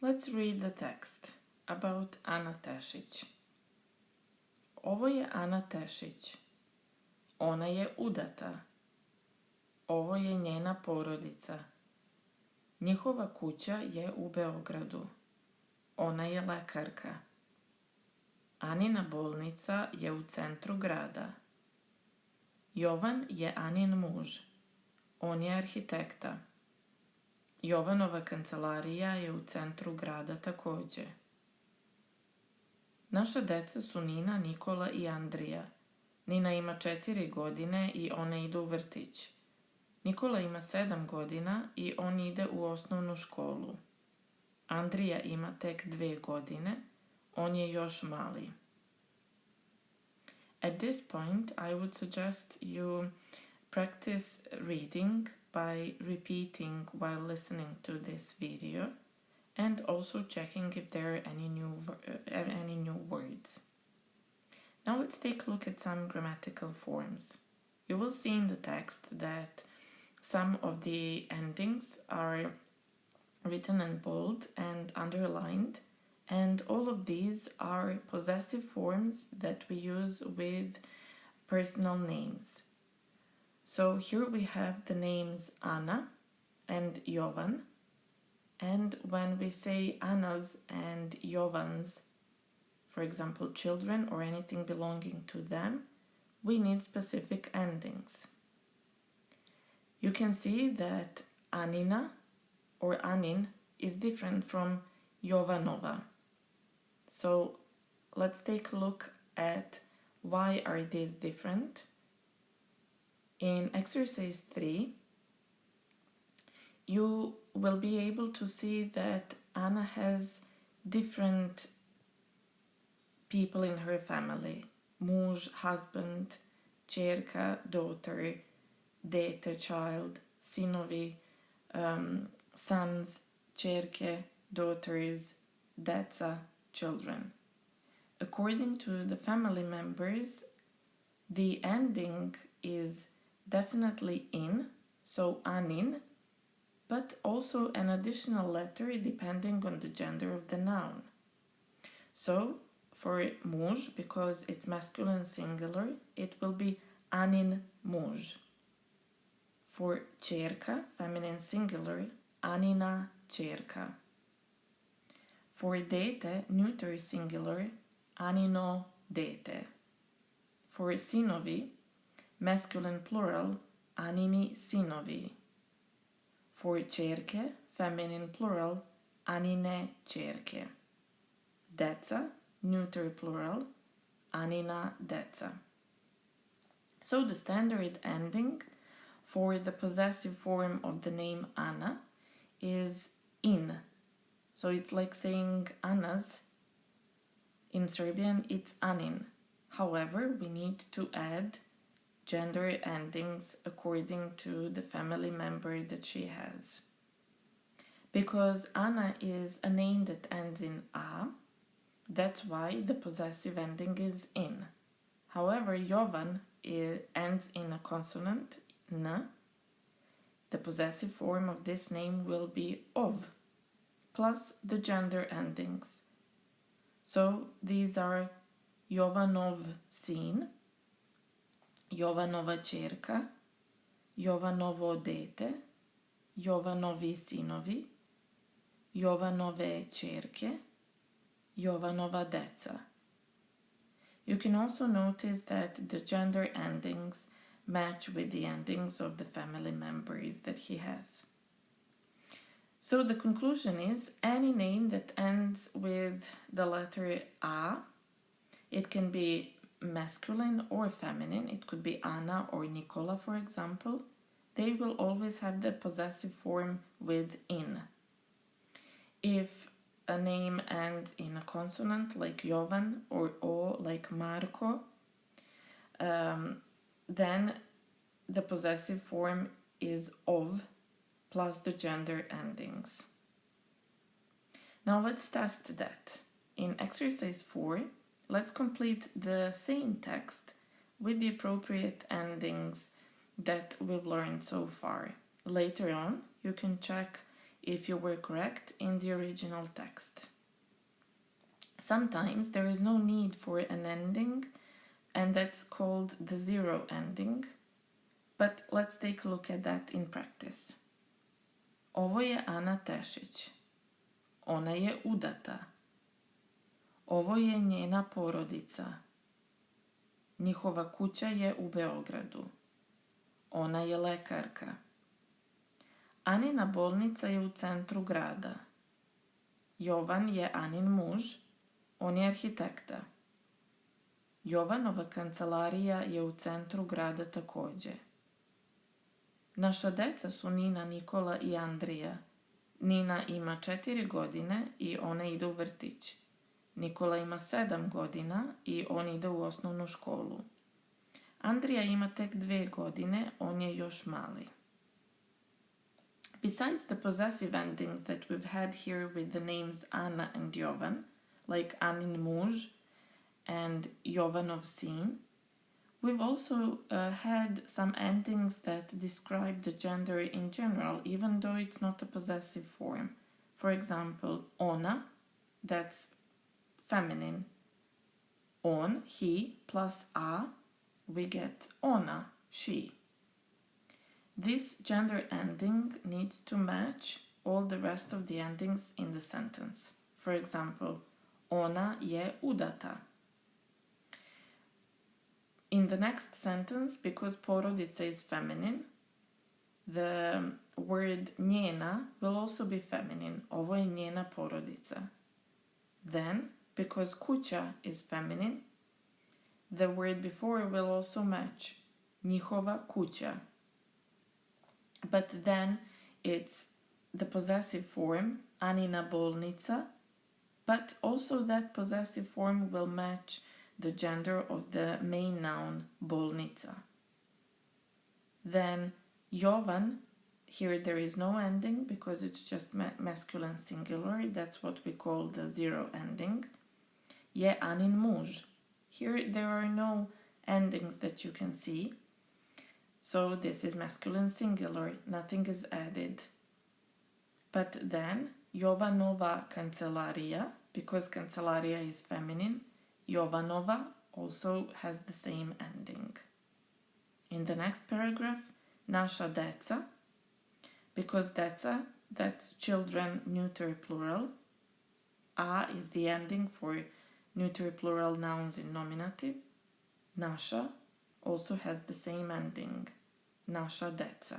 Let's read the text about Ana Tešić. Ovo je Ana Tešić. Ona je udata. Ovo je njena porodica. Njihova kuća je u Beogradu. Ona je lekarka. Anina bolnica je u centru grada. Jovan je Anin muž. On je arhitekta. Jovanova kancelarija je u centru grada takođe. Naša deca su Nina, Nikola i Andrija. Nina ima 4 godine i ona ide u vrtić. Nikola ima 7 godina i on ide u osnovnu školu. Andrija ima tek 2 godine, on je još mali. At this point, I would suggest you practice reading by repeating while listening to this video and also checking if there are any new words. Now let's take a look at some grammatical forms. You will see in the text that some of the endings are written in bold and underlined, and all of these are possessive forms that we use with personal names. So here we have the names Ana and Jovan, and when we say Ana's and Jovan's, for example, children or anything belonging to them, we need specific endings. You can see that Anina or Anin is different from Jovanova. So let's take a look at why are these different. In exercise 3, you will be able to see that Ana has different people in her family. Muž, husband, ćerka, daughter, dete, child, sinovi, sons, ćerke, daughters, deca, children. According to the family members, the ending is definitely in, so anin, but also an additional letter depending on the gender of the noun. So, for muž, because it's masculine singular, it will be anin muž. For ćerka, feminine singular, Anina ćerka. For dete, neuter singular, Anino dete. For sinovi, masculine plural, Anini sinovi. For ćerke, feminine plural, Anine ćerke. Deca, neuter plural, Anina deca. So the standard ending for the possessive form of the name Ana is in. So it's like saying Ana's. In Serbian, it's Anin. However, we need to add gender endings according to the family member that she has. Because Ana is a name that ends in A, that's why the possessive ending is in. However, Jovan ends in a consonant, N. The possessive form of this name will be ov, plus the gender endings. So these are Jovanov sin, Jovanova ćerka, Jovanovo dete, Jovanovi sinovi, Jovanove ćerke, Jovanova deca. You can also notice that the gender endings match with the endings of the family members that he has. So the conclusion is any name that ends with the letter A, it can be masculine or feminine, it could be Ana or Nikola, for example, they will always have the possessive form with in. If a name ends in a consonant like Jovan or O like Marko, then the possessive form is ov plus the gender endings. Now let's test that. In exercise 4, let's complete the same text with the appropriate endings that we've learned so far. Later on, you can check if you were correct in the original text. Sometimes there is no need for an ending, and that's called the zero ending. But let's take a look at that in practice. Ovo je Ana Tešić. Ona je udata. Ovo je njena porodica. Njihova kuća je u Beogradu. Ona je lekarka. Anina bolnica je u centru grada. Jovan je Anin muž. On je arhitekta. Jovanova kancelarija je u centru grada takođe. Naša deca su Nina, Nikola i Andrija. Nina ima 4 godine i ona ide u vrtić. Nikola ima 7 godina i on ide u osnovnu školu. Andrija ima tek 2 godine, on je još mali. Besides the possessive endings that we've had here with the names Ana and Jovan, like Anin muž and Jovanov sin, we've also had some endings that describe the gender in general, even though it's not a possessive form. For example, ona, that's feminine. On, he, plus a, we get ona, she. This gender ending needs to match all the rest of the endings in the sentence. For example, ona je udata. In the next sentence, because porodica is feminine, the word njena will also be feminine. Ovo je njena porodica. Then, because kuća is feminine, the word before will also match. Njihova kuća. But then it's the possessive form, Anina bolnica, but also that possessive form will match the gender of the main noun, bolnica. Then Jovan, here there is no ending because it's just masculine singular. That's what we call the zero ending. Je Anin muž. Here there are no endings that you can see. So this is masculine singular, nothing is added. But then Jovanova kancelarija, because kancelarija is feminine, Jovanova also has the same ending. In the next paragraph, naša deca, because deca, that's children, neuter plural. A is the ending for neuter plural nouns in nominative. Naša also has the same ending. Naša deca.